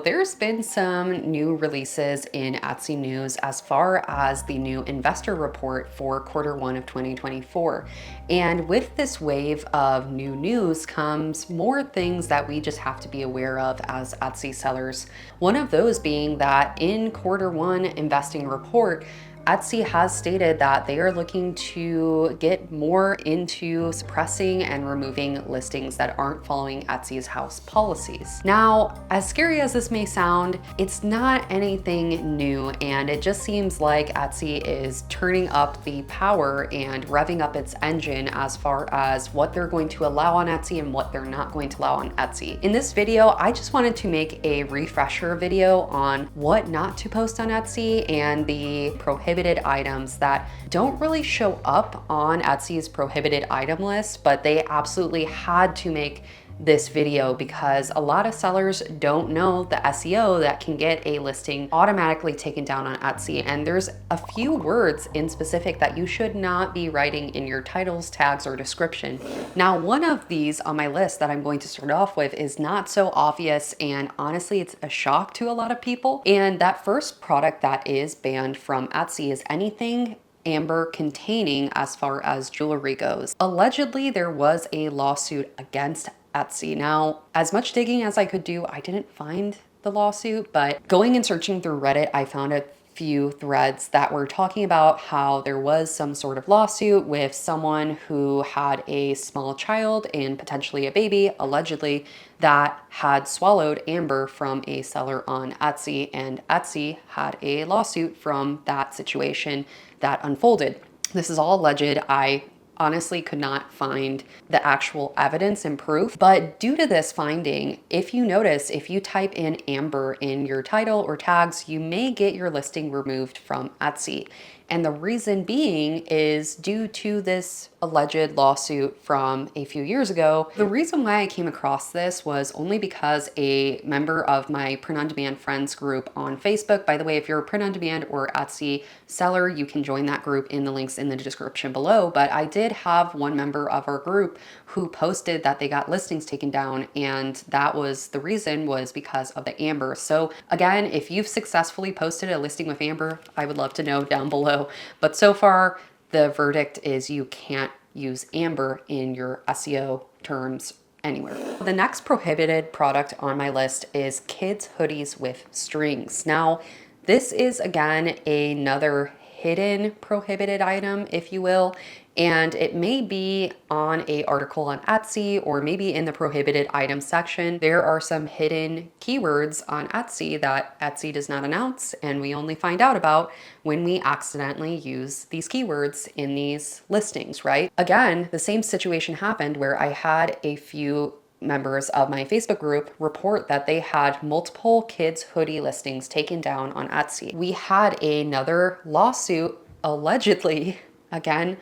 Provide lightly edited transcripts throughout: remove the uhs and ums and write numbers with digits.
there's been some new releases in Etsy news as far as the new investor report for Q1 of 2024. And with this wave of new news comes more things that we just have to be aware of as Etsy sellers. One of those being that in Q1 investing report, Etsy has stated that they are looking to get more into suppressing and removing listings that aren't following Etsy's house policies. Now, as scary as this may sound, it's not anything new, and it just seems like Etsy is turning up the power and revving up its engine as far as what they're going to allow on Etsy and what they're not going to allow on Etsy. In this video, I just wanted to make a refresher video on what not to post on Etsy and the prohibited items that don't really show up on Etsy's prohibited item list, but they absolutely had to make this video because a lot of sellers don't know the SEO that can get a listing automatically taken down on Etsy. And there's a few words in specific that you should not be writing in your titles, tags, or description. Now, one of these on my list that I'm going to start off with is not so obvious, and honestly, it's a shock to a lot of people. And that first product that is banned from Etsy is anything amber containing as far as jewelry goes. Allegedly, there was a lawsuit against Etsy. Now, as much digging as I could do, I didn't find the lawsuit, but going and searching through Reddit, I found a few threads that were talking about how there was some sort of lawsuit with someone who had a small child and potentially a baby, allegedly, that had swallowed amber from a seller on Etsy, and Etsy had a lawsuit from that situation that unfolded. This is all alleged. I honestly could not find the actual evidence and proof, but due to this finding, if you notice, if you type in amber in your title or tags, you may get your listing removed from Etsy. And the reason being is due to this alleged lawsuit from a few years ago. The reason why I came across this was only because a member of my print-on-demand friends group on Facebook, by the way, if you're a print-on-demand or Etsy seller, you can join that group in the links in the description below. But I did have one member of our group who posted that they got listings taken down, and that was the reason was because of the amber. So again, if you've successfully posted a listing with amber, I would love to know down below. But so far, the verdict is you can't use amber in your SEO terms anywhere. The next prohibited product on my list is kids hoodies with strings. Now, this is again another hidden prohibited item, if you will, and it may be on a article on Etsy or maybe in the prohibited item section. There are some hidden keywords on Etsy that Etsy does not announce, and we only find out about when we accidentally use these keywords in these listings, right? Again, the same situation happened where I had a few members of my Facebook group report that they had multiple kids hoodie listings taken down on Etsy. We had another lawsuit allegedly. Again,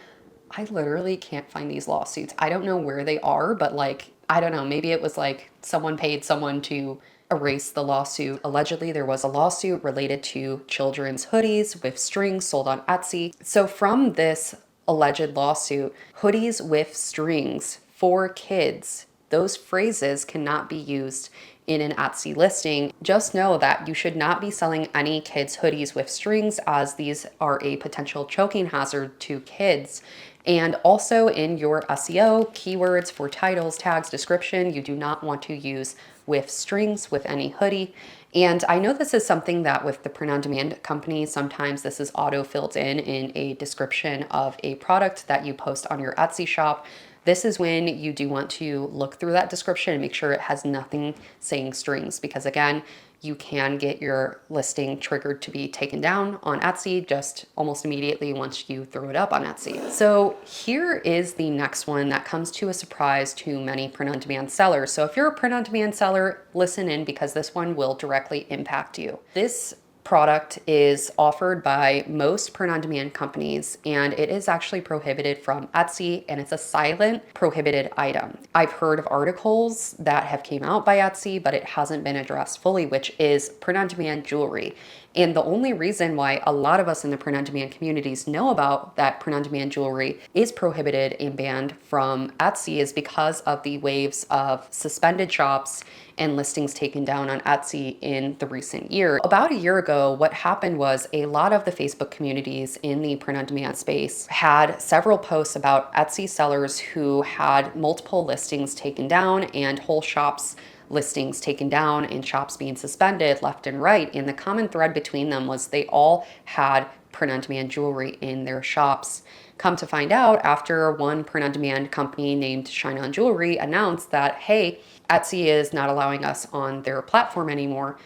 I literally can't find these lawsuits. I don't know where they are, but like, I don't know, maybe it was like someone paid someone to erase the lawsuit. Allegedly, there was a lawsuit related to children's hoodies with strings sold on Etsy. So from this alleged lawsuit, hoodies with strings for kids, those phrases cannot be used in an Etsy listing. Just know that you should not be selling any kids hoodies with strings, as these are a potential choking hazard to kids. And also in your SEO, keywords for titles, tags, description, you do not want to use with strings with any hoodie. And I know this is something that with the print-on-demand company, sometimes this is auto-filled in a description of a product that you post on your Etsy shop. This is when you do want to look through that description and make sure it has nothing saying strings, because again, you can get your listing triggered to be taken down on Etsy just almost immediately once you throw it up on Etsy. So here is the next one that comes to a surprise to many print-on-demand sellers. So if you're a print-on-demand seller, listen in because this one will directly impact you. This product is offered by most print-on-demand companies, and it is actually prohibited from Etsy, and it's a silent prohibited item. I've heard of articles that have came out by Etsy, but it hasn't been addressed fully, which is print-on-demand jewelry. And the only reason why a lot of us in the print-on-demand communities know about that print-on-demand jewelry is prohibited and banned from Etsy is because of the waves of suspended shops and listings taken down on Etsy in the recent year. About a year ago, what happened was a lot of the Facebook communities in the print-on-demand space had several posts about Etsy sellers who had multiple listings taken down and whole shops listings taken down and shops being suspended left and right. And the common thread between them was they all had print-on-demand jewelry in their shops. Come to find out, after one print-on-demand company named Shine On Jewelry announced that, hey, Etsy is not allowing us on their platform anymore.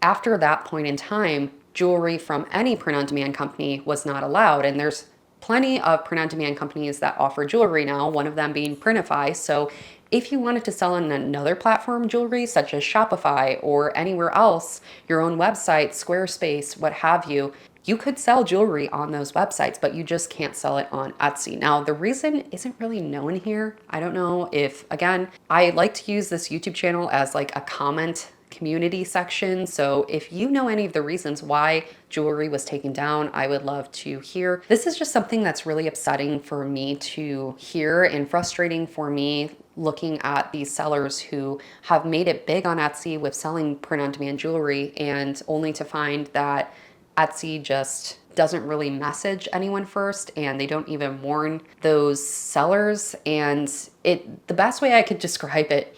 After that point in time, jewelry from any print-on-demand company was not allowed. And there's plenty of print-on-demand companies that offer jewelry now, one of them being Printify. So if you wanted to sell on another platform jewelry, such as Shopify or anywhere else, your own website, Squarespace, what have you, you could sell jewelry on those websites, but you just can't sell it on Etsy. Now, the reason isn't really known here. I don't know if, again, I like to use this YouTube channel as like a comment community section. So if you know any of the reasons why jewelry was taken down, I would love to hear. This is just something that's really upsetting for me to hear and frustrating for me looking at these sellers who have made it big on Etsy with selling print-on-demand jewelry, and only to find that Etsy just doesn't really message anyone first, and they don't even warn those sellers. And the best way I could describe it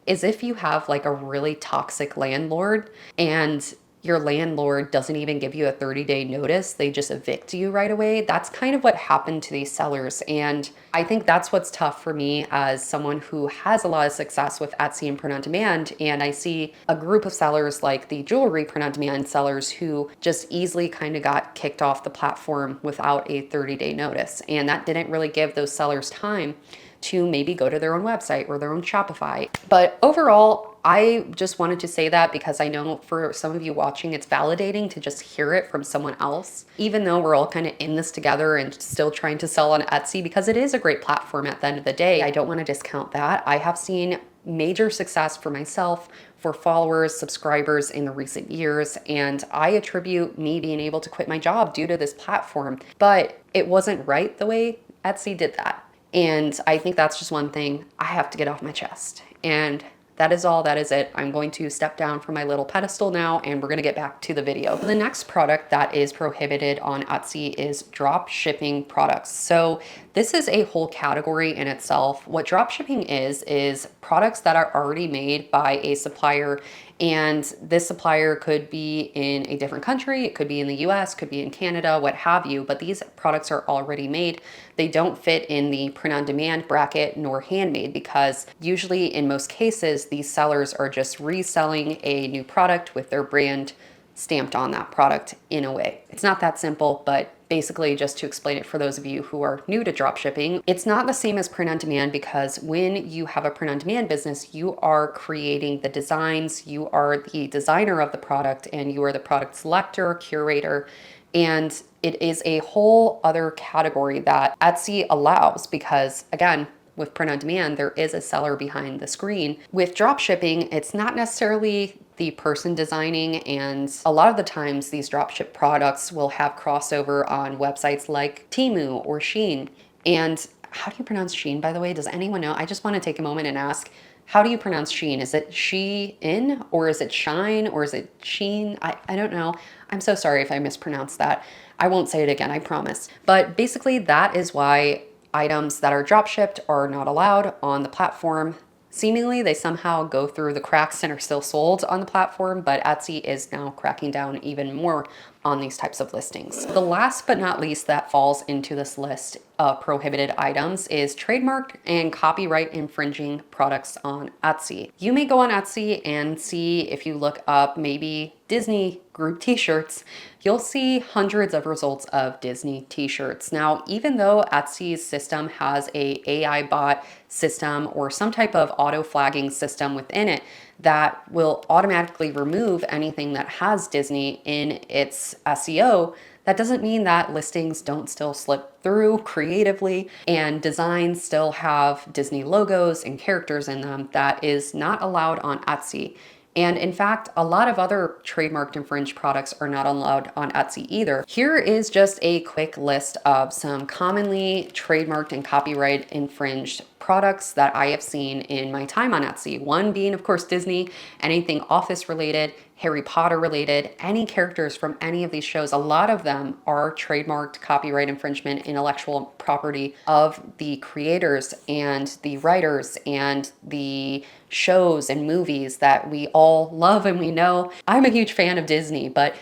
is if you have like a really toxic landlord and your landlord doesn't even give you a 30-day notice, they just evict you right away. That's kind of what happened to these sellers. And I think that's what's tough for me as someone who has a lot of success with Etsy and print on demand. And I see a group of sellers like the jewelry print on demand sellers who just easily kind of got kicked off the platform without a 30-day notice. And that didn't really give those sellers time to maybe go to their own website or their own Shopify. But overall, I just wanted to say that because I know for some of you watching, it's validating to just hear it from someone else, even though we're all kind of in this together and still trying to sell on Etsy, because it is a great platform at the end of the day. I don't want to discount that. I have seen major success for myself, for followers, subscribers in the recent years, and I attribute me being able to quit my job due to this platform. But it wasn't right the way Etsy did that. And I think that's just one thing I have to get off my chest. And that is all, that is it. I'm going to step down from my little pedestal now, and we're gonna get back to the video. The next product that is prohibited on Etsy is drop shipping products. So this is a whole category in itself. What drop shipping is products that are already made by a supplier, and this supplier could be in a different country, it could be in the US, could be in Canada, what have you, but these products are already made. They don't fit in the print-on-demand bracket nor handmade, because usually in most cases, these sellers are just reselling a new product with their brand stamped on that product in a way. It's not that simple, but basically, just to explain it for those of you who are new to dropshipping, it's not the same as print on demand, because when you have a print on demand business, you are creating the designs, you are the designer of the product, and you are the product selector, curator, and it is a whole other category that Etsy allows, because again, with print on demand, there is a seller behind the screen. With drop shipping, it's not necessarily the person designing, and a lot of the times these dropship products will have crossover on websites like Temu or Shein. And how do you pronounce Shein, by the way? Does anyone know? I just want to take a moment and ask, how do you pronounce Shein? Is it Shein, or is it Shine, or is it Sheen? I don't know. I'm so sorry if I mispronounced that. I won't say it again, I promise. But basically, that is why items that are drop shipped are not allowed on the platform. Seemingly, they somehow go through the cracks and are still sold on the platform, but Etsy is now cracking down even more on these types of listings. The last but not least that falls into this list of prohibited items is trademarked and copyright infringing products on Etsy. You may go on Etsy and see, if you look up maybe Disney group t-shirts, you'll see hundreds of results of Disney t-shirts. Now, even though Etsy's system has a AI bot system or some type of auto flagging system within it that will automatically remove anything that has Disney in its SEO, that doesn't mean that listings don't still slip through creatively and designs still have Disney logos and characters in them that is not allowed on Etsy. And in fact, a lot of other trademarked infringed products are not allowed on Etsy either. Here is just a quick list of some commonly trademarked and copyright infringed products that I have seen in my time on Etsy. One being, of course, Disney, anything Office related, Harry Potter related, any characters from any of these shows. A lot of them are trademarked, copyright infringement, intellectual property of the creators and the writers and the shows and movies that we all love and we know. I'm a huge fan of Disney, but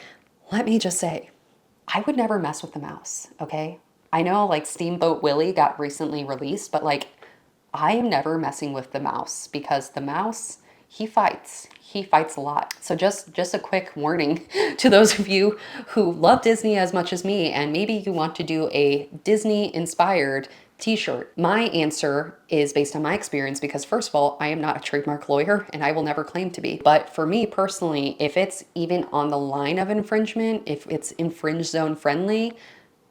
let me just say, I would never mess with the mouse, okay? I know like Steamboat Willie got recently released, but like I am never messing with the mouse because the mouse, he fights a lot. So just a quick warning to those of you who love Disney as much as me, and maybe you want to do a Disney inspired t-shirt. My answer is based on my experience because first of all, I am not a trademark lawyer and I will never claim to be. But for me personally, if it's even on the line of infringement, if it's infringe zone friendly,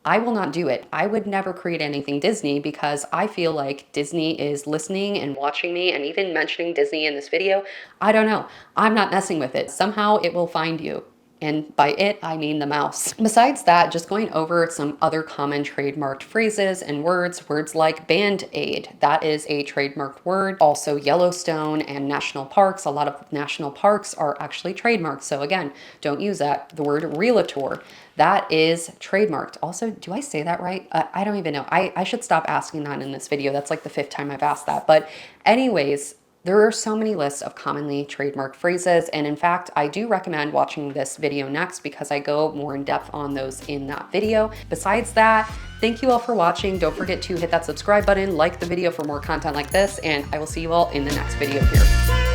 I will not do it. I would never create anything Disney because I feel like Disney is listening and watching me and even mentioning Disney in this video. I don't know. I'm not messing with it. Somehow it will find you. And by it, I mean the mouse. Besides that, just going over some other common trademarked phrases and words like Band-Aid, that is a trademarked word. Also Yellowstone and national parks, a lot of national parks are actually trademarked. So again, don't use that. The word realtor, that is trademarked. Also, do I say that right? I don't even know. I should stop asking that in this video. That's like the 5th time I've asked that. But anyways, there are so many lists of commonly trademarked phrases, and in fact, I do recommend watching this video next because I go more in depth on those in that video. Besides that, thank you all for watching. Don't forget to hit that subscribe button, like the video for more content like this, and I will see you all in the next video here.